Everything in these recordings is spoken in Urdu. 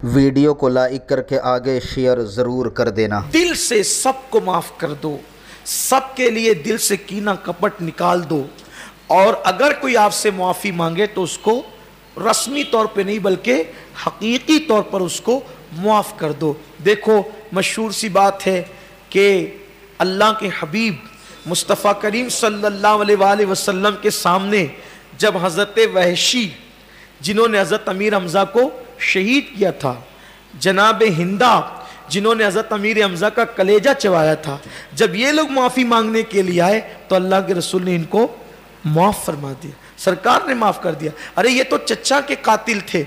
ویڈیو کو لائک کر کے آگے شیئر ضرور کر دینا۔ دل سے سب کو معاف کر دو، سب کے لیے دل سے کینہ کپٹ نکال دو، اور اگر کوئی آپ سے معافی مانگے تو اس کو رسمی طور پہ نہیں بلکہ حقیقی طور پر اس کو معاف کر دو۔ دیکھو مشہور سی بات ہے کہ اللہ کے حبیب مصطفیٰ کریم صلی اللہ علیہ وآلہ وسلم کے سامنے جب حضرت وحشی جنہوں نے حضرت امیر حمزہ کو شہید کیا تھا، جناب ہندہ جنہوں نے حضرت امیر حمزہ کا کلیجہ چبایا تھا، جب یہ لوگ معافی مانگنے کے لیے آئے تو اللہ کے رسول نے ان کو معاف فرما دیا، سرکار نے معاف کر دیا۔ ارے یہ تو چچا کے قاتل تھے،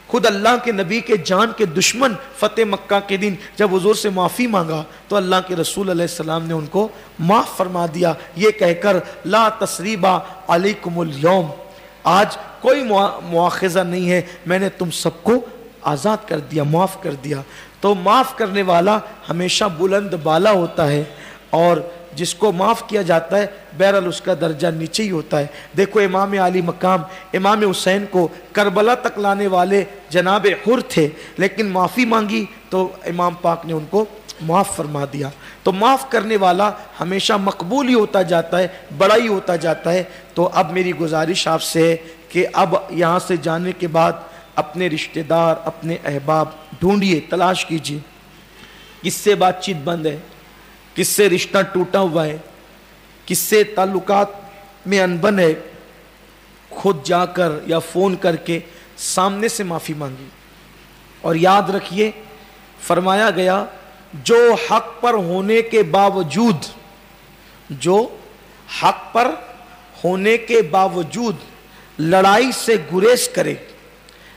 خود اللہ کے نبی کے جان کے دشمن فتح مکہ کے دن جب حضور سے معافی مانگا تو اللہ کے رسول علیہ السلام نے ان کو معاف فرما دیا، یہ کہہ کر لا تثریبا علیکم اليوم، آج کوئی مواخذہ نہیں ہے، میں نے تم سب کو آزاد کر دیا، معاف کر دیا۔ تو معاف کرنے والا ہمیشہ بلند بالا ہوتا ہے، اور جس کو معاف کیا جاتا ہے بہرحال اس کا درجہ نیچے ہی ہوتا ہے۔ دیکھو امام علی مقام امام حسین کو کربلا تک لانے والے جناب حر تھے، لیکن معافی مانگی تو امام پاک نے ان کو معاف فرما دیا۔ تو معاف کرنے والا ہمیشہ مقبول ہی ہوتا جاتا ہے، بڑا ہی ہوتا جاتا ہے۔ تو اب میری گزارش آپ سے ہے کہ اب یہاں سے جانے کے بعد اپنے رشتہ دار، اپنے احباب ڈھونڈیے، تلاش کیجیے، کس سے بات چیت بند ہے، کس سے رشتہ ٹوٹا ہوا ہے، کس سے تعلقات میں انبن ہے، خود جا کر یا فون کر کے سامنے سے معافی مانگی۔ اور یاد رکھیے فرمایا گیا جو حق پر ہونے کے باوجود، جو حق پر ہونے کے باوجود لڑائی سے گریز کرے،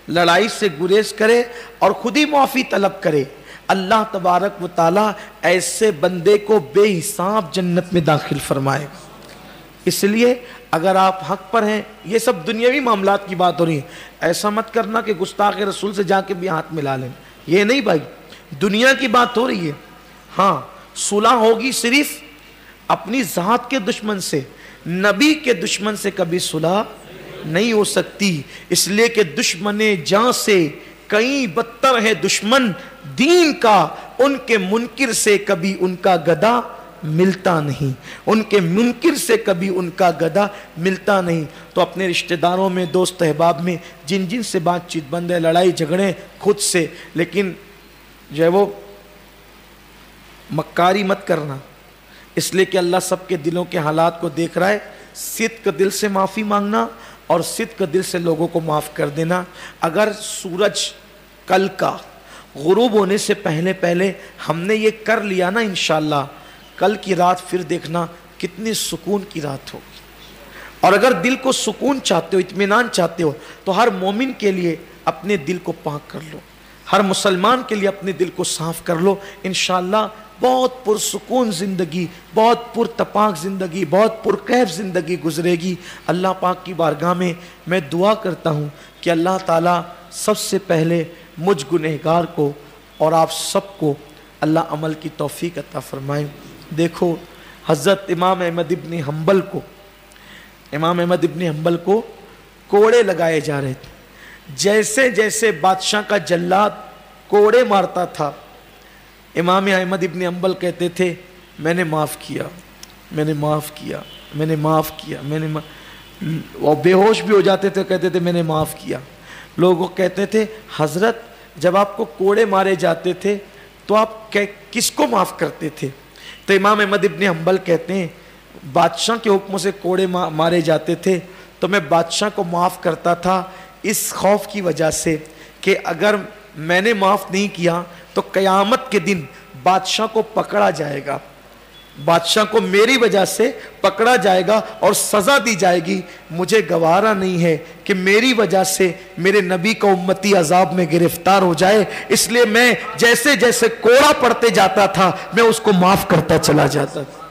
لڑائی سے گریز کرے اور خود ہی معافی طلب کرے، اللہ تبارک و تعالی ایسے بندے کو بے حساب جنت میں داخل فرمائے گا۔ اس لیے اگر آپ حق پر ہیں، یہ سب دنیاوی معاملات کی بات ہو رہی ہے، ایسا مت کرنا کہ گستاخ رسول سے جا کے بھی ہاتھ ملا لیں، یہ نہیں بھائی، دنیا کی بات ہو رہی ہے۔ ہاں صلح ہوگی صرف اپنی ذات کے دشمن سے، نبی کے دشمن سے کبھی صلح نہیں ہو سکتی، اس لیے کہ دشمن جاں سے کئی بدتر ہے دشمن دین کا، ان کے منکر سے کبھی ان کا گدا ملتا نہیں، ان کے منکر سے کبھی ان کا گدا ملتا نہیں۔ تو اپنے رشتہ داروں میں، دوست احباب میں جن جن سے بات چیت بند ہے، لڑائی جھگڑے خود سے، لیکن جو ہے وہ مکاری مت کرنا، اس لیے کہ اللہ سب کے دلوں کے حالات کو دیکھ رہا ہے۔ صدق دل سے معافی مانگنا اور صدق دل سے لوگوں کو معاف کر دینا۔ اگر سورج کل کا غروب ہونے سے پہلے پہلے ہم نے یہ کر لیا نا، انشاءاللہ کل کی رات پھر دیکھنا کتنی سکون کی رات ہوگی۔ اور اگر دل کو سکون چاہتے ہو، اطمینان چاہتے ہو، تو ہر مومن کے لیے اپنے دل کو پاک کر لو، ہر مسلمان کے لیے اپنے دل کو صاف کر لو، انشاءاللہ بہت پرسکون زندگی، بہت پرتپاک زندگی، بہت پرکیف زندگی گزرے گی۔ اللہ پاک کی بارگاہ میں میں دعا کرتا ہوں کہ اللہ تعالیٰ سب سے پہلے مجھ گنہگار کو اور آپ سب کو اللہ عمل کی توفیق عطا فرمائے۔ دیکھو حضرت امام احمد ابن حنبل کو، امام احمد ابن حنبل کو کوڑے لگائے جا رہے تھے، جیسے جیسے بادشاہ کا جلاد کوڑے مارتا تھا، امام احمد ابن حنبل کہتے تھے میں نے معاف کیا، میں نے معاف کیا، میں نے معاف کیا، میں نے اور بے ہوش بھی ہو جاتے تھے، کہتے تھے میں نے معاف کیا۔ لوگوں کہتے تھے حضرت جب آپ کو کوڑے مارے جاتے تھے تو آپ کس کو معاف کرتے تھے؟ تو امام احمد ابن حنبل کہتے ہیں بادشاہ کے حکم سے کوڑے مارے جاتے تھے تو میں بادشاہ کو معاف کرتا تھا اس خوف کی وجہ سے کہ اگر میں نے معاف نہیں کیا تو قیامت کے دن بادشاہ کو پکڑا جائے گا، بادشاہ کو میری وجہ سے پکڑا جائے گا اور سزا دی جائے گی، مجھے گوارا نہیں ہے کہ میری وجہ سے میرے نبی کا امتی عذاب میں گرفتار ہو جائے، اس لیے میں جیسے جیسے کوڑا پڑتے جاتا تھا میں اس کو معاف کرتا چلا جاتا تھا۔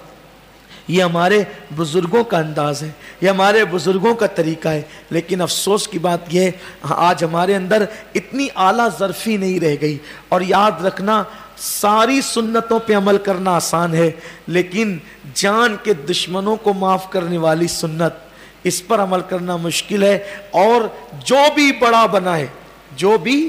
یہ ہمارے بزرگوں کا انداز ہے، یہ ہمارے بزرگوں کا طریقہ ہے، لیکن افسوس کی بات یہ ہے آج ہمارے اندر اتنی اعلیٰ ظرفی نہیں رہ گئی۔ اور یاد رکھنا ساری سنتوں پہ عمل کرنا آسان ہے، لیکن جان کے دشمنوں کو معاف کرنے والی سنت، اس پر عمل کرنا مشکل ہے۔ اور جو بھی بڑا بنا ہے، جو بھی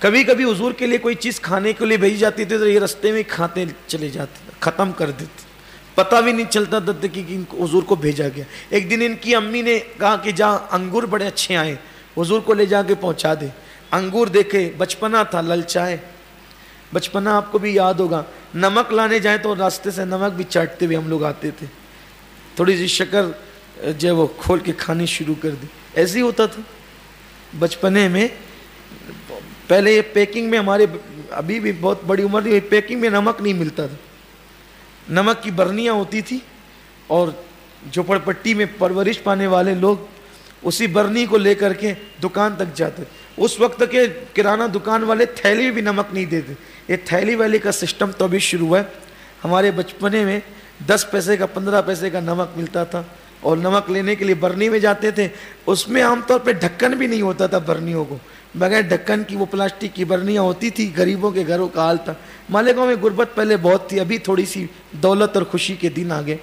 کبھی کبھی حضور کے لیے کوئی چیز کھانے کے لیے بھیجی جاتی تھی تو یہ رستے میں کھاتے چلے جاتے تھے, ختم کر دیتے, پتہ بھی نہیں چلتا تھا کہ ان کو حضور کو بھیجا گیا. ایک دن ان کی امی نے کہا کہ جہاں انگور بڑے اچھے آئے حضور کو لے جا کے پہنچا دے. انگور دیکھے, بچپنا تھا, للچائے, بچپنا آپ کو بھی یاد ہوگا, نمک لانے جائیں تو راستے سے نمک بھی چاٹتے ہوئے ہم لوگ آتے تھے, تھوڑی سی شکر جو وہ کھول کے کھانی شروع کر دی. ایسے ہی ہوتا تھا بچپنے میں. پہلے یہ پیکنگ میں ہمارے ابھی بھی بہت بڑی عمر تھی, پیکنگ میں نمک نہیں ملتا تھا, نمک کی برنیاں ہوتی تھی اور جھوپڑ پٹی میں پرورش پانے والے لوگ اسی برنی کو لے کر کے دکان تک جاتے. اس وقت کے کرانہ دکان والے تھیلی میں بھی نمک نہیں دیتے. یہ تھیلی والی کا سسٹم تو ابھی شروع ہے. ہمارے بچپنے میں 10 پیسے کا 15 پیسے کا نمک ملتا تھا اور نمک لینے کے لیے برنی میں جاتے تھے. اس میں عام طور پہ ڈھکن بھی نہیں ہوتا تھا برنیوں کو, بغیر ڈھکن کی وہ پلاسٹک کی برنیاں ہوتی تھی. غریبوں کے گھروں کا حال تھا. مالیگاؤں میں غربت پہلے بہت تھی, ابھی تھوڑی سی دولت اور خوشی کے دن آگے,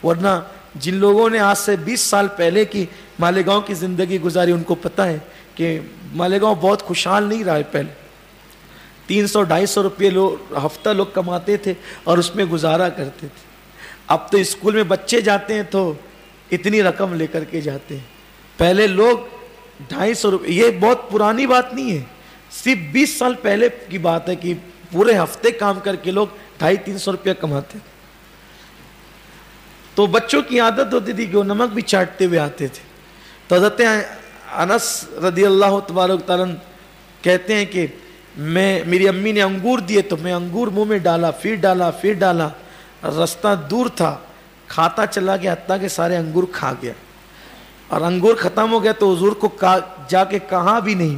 ورنہ جن لوگوں نے آج سے 20 سال پہلے کی مالیگاؤں کی زندگی گزاری ان کو پتہ ہے کہ مالیگاؤں بہت خوشحال نہیں رہا ہے. پہلے 300-250 روپے ہفتہ لوگ کماتے تھے اور اس میں گزارا کرتے تھے. اب تو اسکول میں بچے جاتے ہیں تو اتنی رقم لے کر کے جاتے ہیں. پہلے لوگ 250 روپے, یہ بہت پرانی بات نہیں ہے, صرف 20 سال پہلے کی بات ہے کہ پورے ہفتے کام کر کے لوگ 250-300 روپیہ کماتے تھے. تو بچوں کی عادت ہوتی تھی کہ وہ نمک بھی چاٹتے ہوئے آتے تھے. تو حضرت انس رضی اللہ تبارک تعالیٰ کہتے ہیں کہ میری امی نے انگور دیے تو میں انگور منہ میں ڈالا, پھر ڈالا, راستہ دور تھا, کھاتا چلا گیا حتیٰ کہ سارے انگور کھا گیا. اور انگور ختم ہو گیا تو حضور کو جا کے کہا بھی نہیں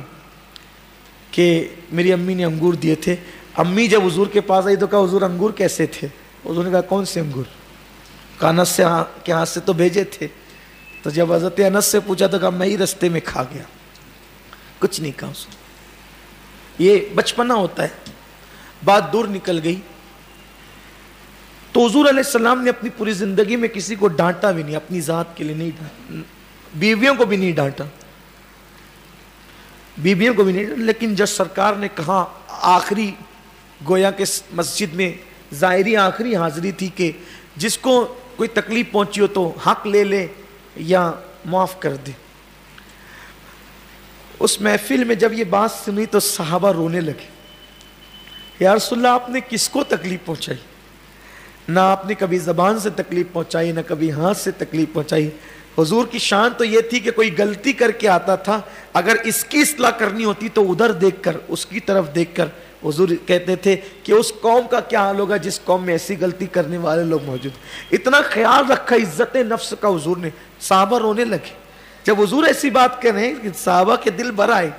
کہ میری امی نے انگور دیے تھے. امی جب حضور کے پاس آئی تو کہا حضور انگور کیسے تھے؟ حضور نے کہا کون سے انگور؟ کہا انس سے کے ہاتھ سے تو بھیجے تھے. تو جب حضرت انس سے پوچھا تو کہا میں ہی رستے میں کھا گیا, کچھ نہیں کہا اس نے. یہ بچپنا ہوتا ہے. بات دور نکل گئی تو حضور علیہ السلام نے اپنی پوری زندگی میں کسی کو ڈانٹا بھی نہیں, اپنی ذات کے لیے نہیں ڈانٹا, بیویوں کو بھی نہیں ڈانٹا, لیکن جب سرکار نے کہا, آخری گویا کہ مسجد میں ظاہری آخری حاضری تھی کہ جس کو کوئی تکلیف پہنچی ہو تو حق لے لے یا معاف کر دے. اس محفل میں جب یہ بات سنی تو صحابہ رونے لگے. یا رسول اللہ آپ نے کس کو تکلیف پہنچائی؟ نہ آپ نے کبھی زبان سے تکلیف پہنچائی, نہ کبھی ہاتھ سے تکلیف پہنچائی. حضور کی شان تو یہ تھی کہ کوئی غلطی کر کے آتا تھا, اگر اس کی اصلاح کرنی ہوتی تو ادھر دیکھ کر, اس کی طرف دیکھ کر حضور کہتے تھے کہ اس قوم کا کیا حال ہوگا جس قوم میں ایسی غلطی کرنے والے لوگ موجود. اتنا خیال رکھا عزت نفس کا حضور نے. صحابہ رونے لگے جب حضور ایسی بات کہہ رہے ہیں کہ صحابہ کے دل بھر آئے.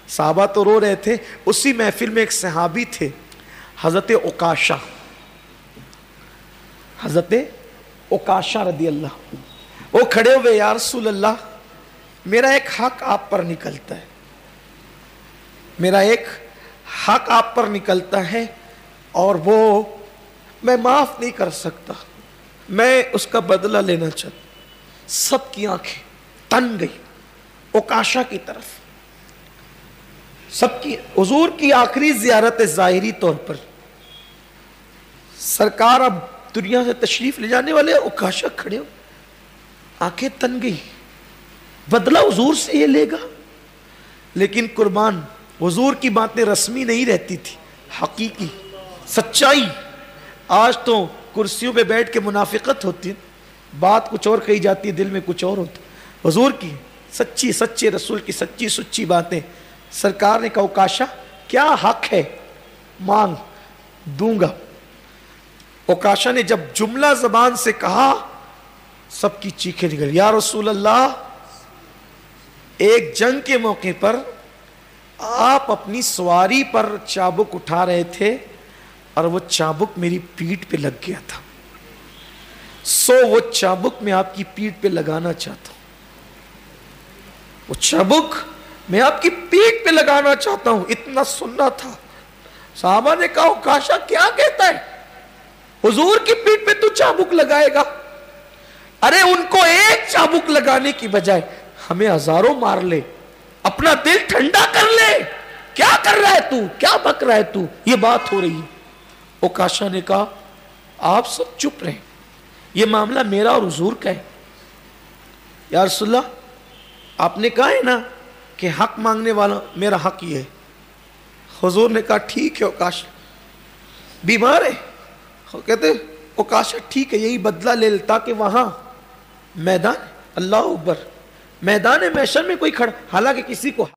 صحابہ تو رو رہے تھے. اسی محفل میں ایک صحابی تھے حضرت عکاشہ, حضرت عکاشہ رضی اللہ. وہ کھڑے ہوئے, یا رسول اللہ میرا ایک حق آپ پر نکلتا ہے, میرا ایک حق آپ پر نکلتا ہے اور وہ میں معاف نہیں کر سکتا, میں اس کا بدلہ لینا چاہتا. سب کی آنکھیں تن گئی عکاشہ کی طرف. سب کی حضور کی آخری زیارت ظاہری طور پر, سرکار اب دنیا سے تشریف لے جانے والے, عکاشہ کھڑے ہو, آنکھیں تن گئی. بدلہ حضور سے یہ لے گا, لیکن قربان حضور کی باتیں رسمی نہیں رہتی تھی, حقیقی سچائی. آج تو کرسیوں پہ بیٹھ کے منافقت ہوتی ہے, بات کچھ اور کہی جاتی ہے, دل میں کچھ اور ہوتا. حضور کی سچی, سچے رسول کی سچی سچی باتیں. سرکار نے کہا عکاشہ کیا حق ہے, مانگ دوں گا. عکاشہ نے جب جملہ زبان سے کہا سب کی چیخیں نکل. یا رسول اللہ ایک جنگ کے موقع پر آپ اپنی سواری پر چابک اٹھا رہے تھے اور وہ چابک میری پیٹھ پہ لگ گیا تھا, سو وہ چابک میں آپ کی پیٹھ پہ لگانا چاہتا ہوں, وہ چابک میں آپ کی پیٹھ پہ لگانا چاہتا ہوں. اتنا سننا تھا. صحابہ نے کہا عکاشہ کیا کہتا ہے, حضور کی پیٹھ پہ تو چابک لگائے گا؟ ارے ان کو ایک چابک لگانے کی بجائے ہمیں ہزاروں مار لے, اپنا دل ٹھنڈا کر لے, کیا کر رہا ہے تو, کیا بک رہا ہے تو, یہ بات ہو رہی ہے. اوکاشا نے کہا آپ سب چپ رہیں, یہ معاملہ میرا اور حضور کا ہے. یا رسول اللہ آپ نے کہا ہے نا کہ حق مانگنے والا میرا حق یہ ہے. حضور نے کہا ٹھیک ہے اوکاشا, بیمار ہے, کہتے اوکاشا ٹھیک ہے یہی بدلہ لے لے, تاکہ وہاں میدان, اللہ اکبر, میدان محشر میں کوئی کھڑا, حالانکہ کسی کو